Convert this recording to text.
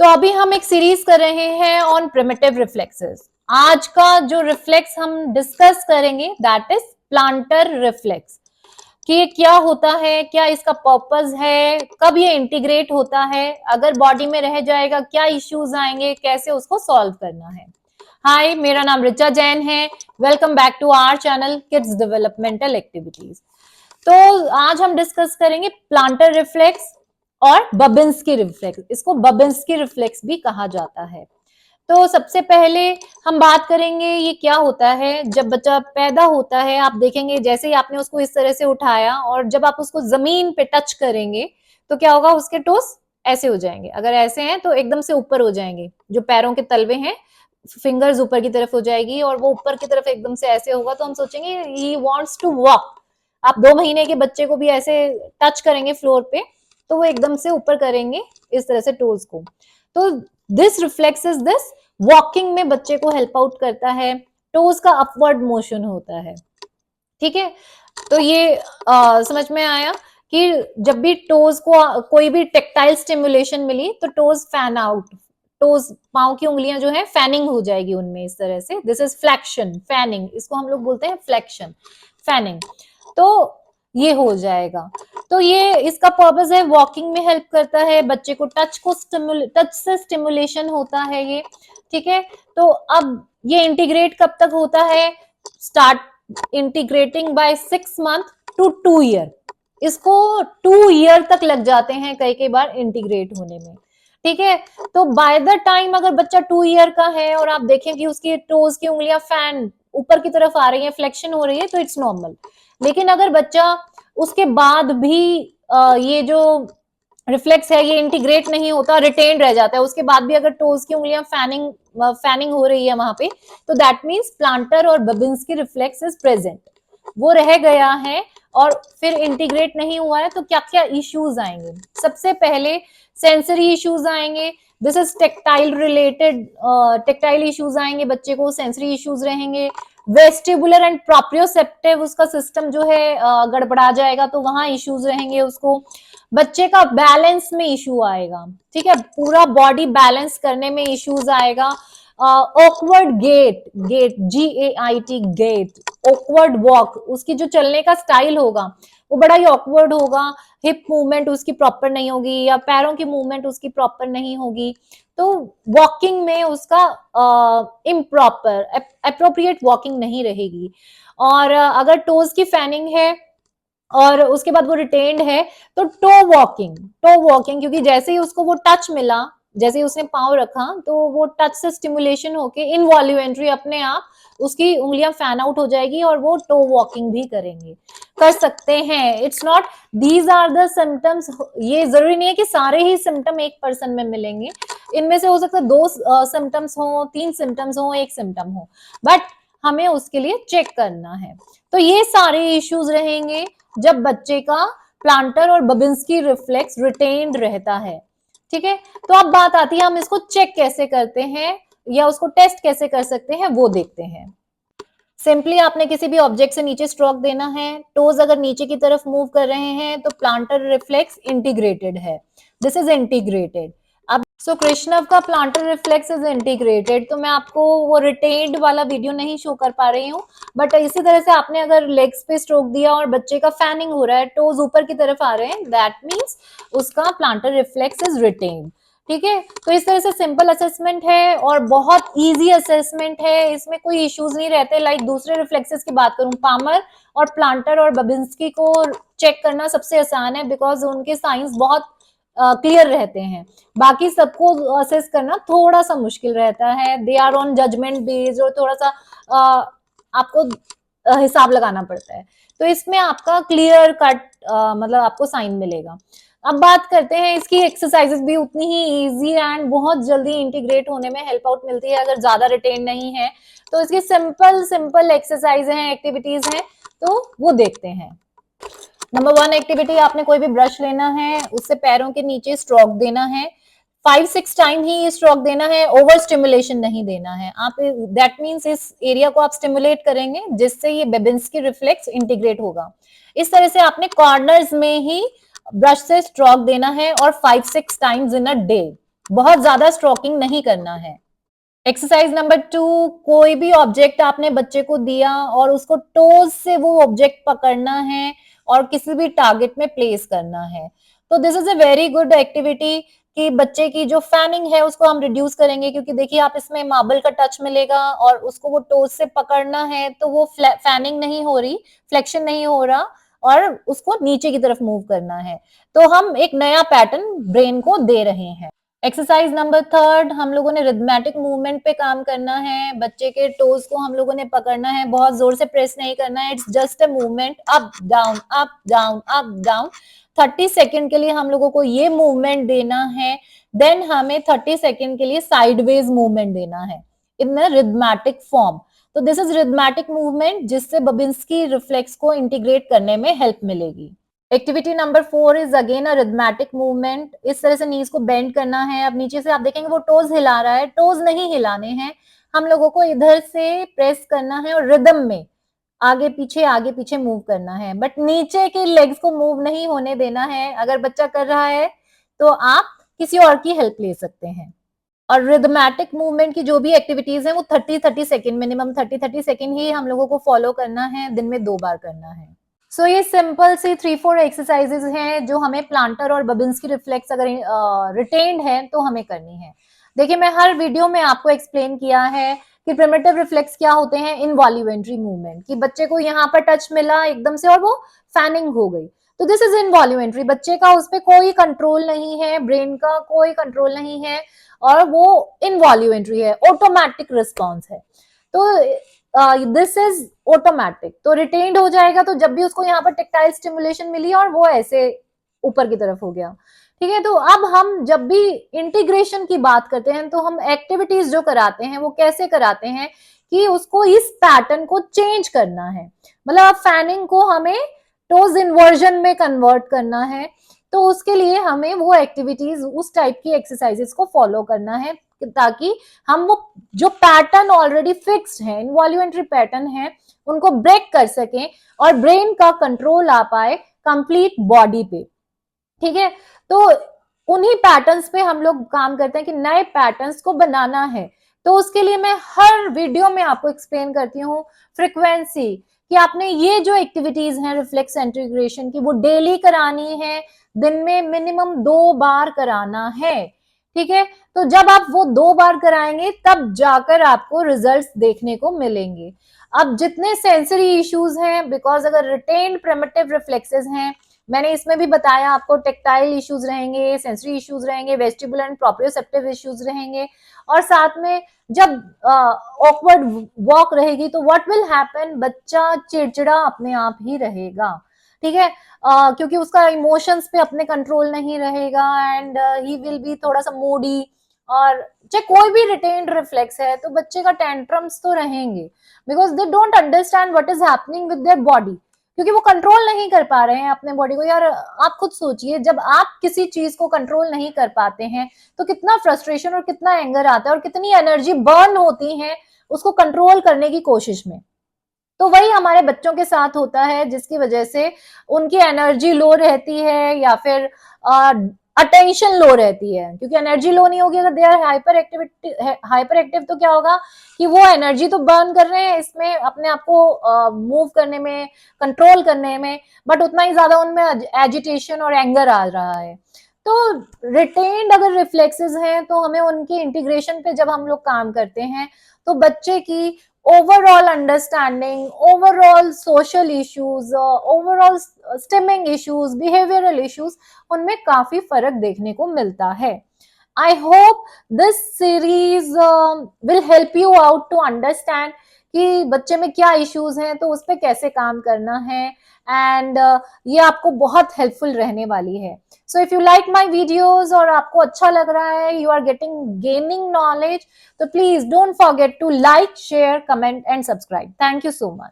तो अभी हम एक सीरीज कर रहे हैं ऑन प्रिमिटिव रिफ्लेक्सेस। आज का जो रिफ्लेक्स हम डिस्कस करेंगे दैट इज प्लांटर रिफ्लेक्स, कि ये क्या होता है, क्या इसका पर्पस है, कब ये इंटीग्रेट होता है, अगर बॉडी में रह जाएगा क्या इश्यूज आएंगे, कैसे उसको सॉल्व करना है। हाय, मेरा नाम ऋचा जैन है। Welcome back to our channel kids developmental activities. तो आज हम डिस्कस करेंगे प्लांटर रिफ्लेक्स और बबिन्स्की रिफ्लेक्स। इसको बबिन्स्की रिफ्लेक्स भी कहा जाता है। तो सबसे पहले हम बात करेंगे ये क्या होता है। जब बच्चा पैदा होता है, आप देखेंगे जैसे ही आपने उसको इस तरह से उठाया और जब आप उसको जमीन पे टच करेंगे तो क्या होगा, उसके टोस ऐसे हो जाएंगे। अगर ऐसे हैं तो एकदम से ऊपर हो जाएंगे, जो पैरों के तलवे हैं फिंगर्स ऊपर की तरफ हो जाएगी और वो ऊपर की तरफ एकदम से ऐसे होगा तो हम सोचेंगे ही वांट्स टू वॉक। आप 2 महीने के बच्चे को भी ऐसे टच करेंगे फ्लोर पे तो वो एकदम से ऊपर करेंगे इस तरह से टोज को। तो this reflex is this walking में बच्चे को हेल्प आउट करता है। टोज का अपवर्ड मोशन होता है, ठीक है। तो ये समझ में आया कि जब भी टोज को कोई भी टेक्टाइल स्टिमुलेशन मिली तो टोज फैन आउट, टोज पांव की उंगलियां जो है फैनिंग हो जाएगी उनमें इस तरह से। दिस इज फ्लेक्शन, फैनिंग, इसको हम लोग बोलते हैं फ्लेक्शन, फैनिंग। तो ये हो जाएगा। तो ये इसका पर्पस है, वॉकिंग में हेल्प करता है बच्चे को, टच से स्टिमुलेशन होता है ये, ठीक है। तो अब ये इंटीग्रेट कब तक होता है, start integrating by 6 month to 2 year. इसको 2 ईयर तक लग जाते हैं कई कई बार इंटीग्रेट होने में, ठीक है। तो बाय द टाइम अगर बच्चा 2 ईयर का है और आप देखें कि उसकी टोज की उंगलियां फैन ऊपर की तरफ आ रही है, फ्लेक्शन हो रही है, तो इट्स नॉर्मल। लेकिन अगर बच्चा उसके बाद भी ये जो रिफ्लेक्स है ये इंटीग्रेट नहीं होता, रिटेन रह जाता है, उसके बाद भी अगर टोज की उंगलियां फैनिंग हो रही है वहां पे, तो दैट मींस प्लांटर और बबिन्स्की रिफ्लेक्स इज प्रेजेंट, वो रह गया है और फिर इंटीग्रेट नहीं हुआ है। तो क्या क्या इश्यूज आएंगे, सबसे पहले सेंसरी इश्यूज आएंगे। This is tactile related, tactile issues आएंगे बच्चे को, सेंसरी इश्यूज रहेंगे। वेस्टिबुलर एंड प्रोप्रियोसेप्टिव उसका सिस्टम जो है गड़बड़ा जाएगा तो वहां इश्यूज रहेंगे उसको। बच्चे का बैलेंस में इश्यू आएगा, ठीक है, पूरा बॉडी बैलेंस करने में इश्यूज आएगा। Awkward gait, gait GAIT gait, awkward walk, उसकी जो चलने का स्टाइल होगा वो बड़ा ही ऑकवर्ड होगा। हिप मूवमेंट उसकी प्रॉपर नहीं होगी या पैरों की मूवमेंट उसकी प्रॉपर नहीं होगी, तो वॉकिंग में उसका इम्प्रॉपर अप्रोप्रिएट वॉकिंग नहीं रहेगी। और अगर टोज की फैनिंग है और उसके बाद वो रिटेन्ड है तो टो वॉकिंग, क्योंकि जैसे ही उसको वो टच मिला, जैसे ही उसने पांव रखा तो वो टच से स्टिमुलेशन होके इनवॉल्यूंटरी अपने आप उसकी उंगलियां फैन आउट हो जाएगी और वो टो वॉकिंग भी करेंगे, कर सकते हैं। It's not these are the symptoms, ये जरूरी नहीं है कि सारे ही सिम्टम एक पर्सन में मिलेंगे। इनमें से हो सकता है 2 सिम्टम्स हो, 3 सिम्टम्स हो, 1 सिम्टम हो, बट हमें उसके लिए चेक करना है। तो ये सारे इश्यूज रहेंगे जब बच्चे का प्लांटर और बबिन्स्की रिफ्लेक्स रिटेन्ड रहता है, ठीक है। तो अब बात आती है हम इसको चेक कैसे करते हैं या उसको टेस्ट कैसे कर सकते हैं, वो देखते हैं। सिंपली आपने किसी भी ऑब्जेक्ट से नीचे स्ट्रोक देना है, टोज अगर नीचे की तरफ मूव कर रहे हैं तो प्लांटर रिफ्लेक्स इंटीग्रेटेड है, दिस इज इंटीग्रेटेड। अब सो कृष्णव का प्लांटर रिफ्लेक्स इज इंटीग्रेटेड, तो मैं आपको वो रिटेन्ड वाला वीडियो नहीं शो कर पा रही हूँ, बट इसी तरह से आपने अगर लेग्स पे स्ट्रोक दिया और बच्चे का फैनिंग हो रहा है, टोज ऊपर की तरफ आ रहे हैं, दैट मीन्स उसका प्लांटर रिफ्लेक्स इज रिटेन्ड, ठीक है। तो इस तरह से सिंपल असेसमेंट है और बहुत इजी असेसमेंट है, इसमें कोई इश्यूज नहीं रहते। लाइक दूसरे रिफ्लेक्सेस की बात करूं, पामर और प्लांटर और बबिन्स्की को चेक करना सबसे आसान है बिकॉज उनके साइंस बहुत क्लियर रहते हैं। बाकी सबको असेस करना थोड़ा सा मुश्किल रहता है, they are on judgement based और थोड़ा सा आपको हिसाब लगाना पड़ता है। तो इसमें आपका क्लियर कट मतलब आपको साइन मिलेगा। अब बात करते हैं इसकी एक्सरसाइजेस भी उतनी ही इजी एंड बहुत जल्दी इंटीग्रेट होने में हेल्प आउट मिलती है अगर ज्यादा रिटेन नहीं है। तो इसकी सिंपल सिंपल एक्सरसाइज हैं, एक्टिविटीज हैं, तो वो देखते हैं। नंबर 1 एक्टिविटी, आपने कोई भी ब्रश लेना है, उससे पैरों के नीचे स्ट्रोक देना है, 5-6 टाइम ही स्ट्रोक देना है, ओवर स्टिमुलेशन नहीं देना है। आप दैट मीन्स इस एरिया को आप स्टिमुलेट करेंगे जिससे ये बेबिन्स्की रिफ्लेक्स इंटीग्रेट होगा। इस तरह से आपने कॉर्नर्स में ही ब्रश से स्ट्रोक देना है और 5-6 टाइम्स इन अ डे, बहुत ज्यादा स्ट्रोकिंग नहीं करना है। एक्सरसाइज नंबर 2, कोई भी ऑब्जेक्ट आपने बच्चे को दिया और उसको टोज से वो ऑब्जेक्ट पकड़ना है और किसी भी टारगेट में प्लेस करना है। तो this is a very good activity कि बच्चे की जो फैनिंग है उसको हम रिड्यूस करेंगे, क्योंकि देखिए आप इसमें मार्बल का टच मिलेगा और उसको वो टोज से पकड़ना है तो वो फैनिंग नहीं हो रही, फ्लेक्शन नहीं हो रहा और उसको नीचे की तरफ मूव करना है। तो हम एक नया पैटर्न ब्रेन को दे रहे हैं। एक्सरसाइज नंबर 3, हम लोगों ने रिदमेटिक मूवमेंट पे काम करना है। बच्चे के टोज को हम लोगों ने पकड़ना है, बहुत जोर से प्रेस नहीं करना है, it's just a movement, up down up down up down. 30 second के लिए हम लोगों को ये मूवमेंट देना है। देन हमें 30 सेकेंड के लिए साइडवेज मूवमेंट देना है इन रिदमेटिक फॉर्म। तो दिस इज रिदमेटिक मूवमेंट जिससे बबिन्स्की रिफ्लेक्स को इंटीग्रेट करने में हेल्प मिलेगी। Activity number 4 is again a rhythmic movement. इस तरह से नीज को बेंड करना है। अब नीचे से आप देखेंगे वो टोज हिला रहा है, टोज नहीं हिलाने हैं, हम लोगों को इधर से प्रेस करना है और रिदम में आगे पीछे मूव करना है, बट नीचे के लेग्स को मूव नहीं होने देना है। अगर बच्चा कर रहा है तो आप किसी और की हेल्प ले सकते हैं। और रिदमेटिक मूवमेंट की जो भी एक्टिविटीज है वो 30 सेकेंड, मिनिमम 30 सेकेंड ही हम लोगों को फॉलो करना है, दिन में 2 बार करना है। सो ये सिंपल सी 3-4 एक्सरसाइजेज हैं जो हमें प्लांटर और बबिन्स्की रिफ्लेक्स अगर रिटेन्ड है तो हमें करनी है। देखिए मैं हर वीडियो में आपको एक्सप्लेन किया है कि प्रिमिटिव रिफ्लेक्स क्या होते हैं। इनवॉल्यूमेंट्री मूवमेंट, कि बच्चे को यहाँ पर टच मिला एकदम से और वो फैनिंग हो गई, तो दिस इज इनवॉल्यूमेंट्री। बच्चे का उस पर कोई कंट्रोल नहीं है, ब्रेन का कोई कंट्रोल नहीं है और वो इनवॉल्यूमेंट्री है, ऑटोमेटिक रिस्पॉन्स है। तो दिस इज ऑटोमेटिक, तो रिटेन्ड हो जाएगा। तो जब भी उसको यहाँ पर टेक्टाइल स्टिमुलेशन मिली और वो ऐसे ऊपर की तरफ हो गया, ठीक है। तो अब हम जब भी इंटीग्रेशन की बात करते हैं तो हम एक्टिविटीज जो कराते हैं वो कैसे कराते हैं कि उसको इस पैटर्न को चेंज करना है। मतलब अब फैनिंग को हमें टोज इन्वर्जन में कन्वर्ट करना है, तो उसके लिए हमें वो एक्टिविटीज, उस टाइप की एक्सरसाइजेस को फॉलो करना है ताकि हम वो जो पैटर्न ऑलरेडी फिक्स्ड है, इनवॉल्यूमेंट्री पैटर्न है, उनको ब्रेक कर सकें और ब्रेन का कंट्रोल आ पाए कंप्लीट बॉडी पे, ठीक है। तो उन्हीं पैटर्न्स पे हम लोग काम करते हैं कि नए पैटर्न्स को बनाना है। तो उसके लिए मैं हर वीडियो में आपको एक्सप्लेन करती हूँ फ्रीक्वेंसी, कि आपने ये जो एक्टिविटीज हैं रिफ्लेक्स इंटीग्रेशन की वो डेली करानी है, दिन में मिनिमम 2 बार कराना है, ठीक है। तो जब आप वो 2 बार कराएंगे तब जाकर आपको रिजल्ट्स देखने को मिलेंगे। अब जितने सेंसरी इश्यूज हैं, बिकॉज अगर रिटेन्ड प्रिमिटिव रिफ्लेक्सेस हैं, मैंने इसमें भी बताया आपको टेक्टाइल इश्यूज रहेंगे, सेंसरी इश्यूज रहेंगे, वेस्टिबुलर एंड प्रोप्रियोसेप्टिव इश्यूज रहेंगे, और साथ में जब ऑकवर्ड वॉक रहेगी तो व्हाट विल हैपन, बच्चा चिड़चिड़ा अपने आप ही रहेगा, ठीक है। क्योंकि उसका इमोशंस पे अपने कंट्रोल नहीं रहेगा एंड ही विल बी थोड़ा सा मूडी। और चाहे कोई भी रिटेन्ड रिफ्लेक्स है तो बच्चे का टेंट्रम्स तो रहेंगे, because they don't understand what is happening with their body, क्योंकि वो कंट्रोल नहीं कर पा रहे हैं अपने बॉडी को। यार आप खुद सोचिए, जब आप किसी चीज को कंट्रोल नहीं कर पाते हैं तो कितना फ्रस्ट्रेशन और कितना एंगर आता है और कितनी एनर्जी बर्न होती है उसको कंट्रोल करने की कोशिश में। तो वही हमारे बच्चों के साथ होता है, जिसकी वजह से उनकी एनर्जी लो रहती है या फिर अटेंशन लो रहती है, क्योंकि एनर्जी लो नहीं होगी अगर दे आर हाइपर एक्टिव तो क्या होगा कि वो एनर्जी तो बर्न कर रहे हैं इसमें अपने आप को मूव करने में, कंट्रोल करने में, बट उतना ही ज्यादा उनमें एजिटेशन और एंगर आ रहा है। तो रिटेन्ड अगर रिफ्लेक्सेस हैं तो हमें उनकी इंटीग्रेशन पे जब हम लोग काम करते हैं तो बच्चे की overall understanding, overall social issues, overall stimming issues, behavioural issues, उनमें काफी फर्क देखने को मिलता है। I hope this series will help you out to understand कि बच्चे में क्या इश्यूज हैं तो उस पर कैसे काम करना है, एंड ये आपको बहुत हेल्पफुल रहने वाली है। So if you like my videos और आपको अच्छा लग रहा है, यू आर गेनिंग नॉलेज, तो please don't forget to like, share, comment and subscribe. Thank you so much.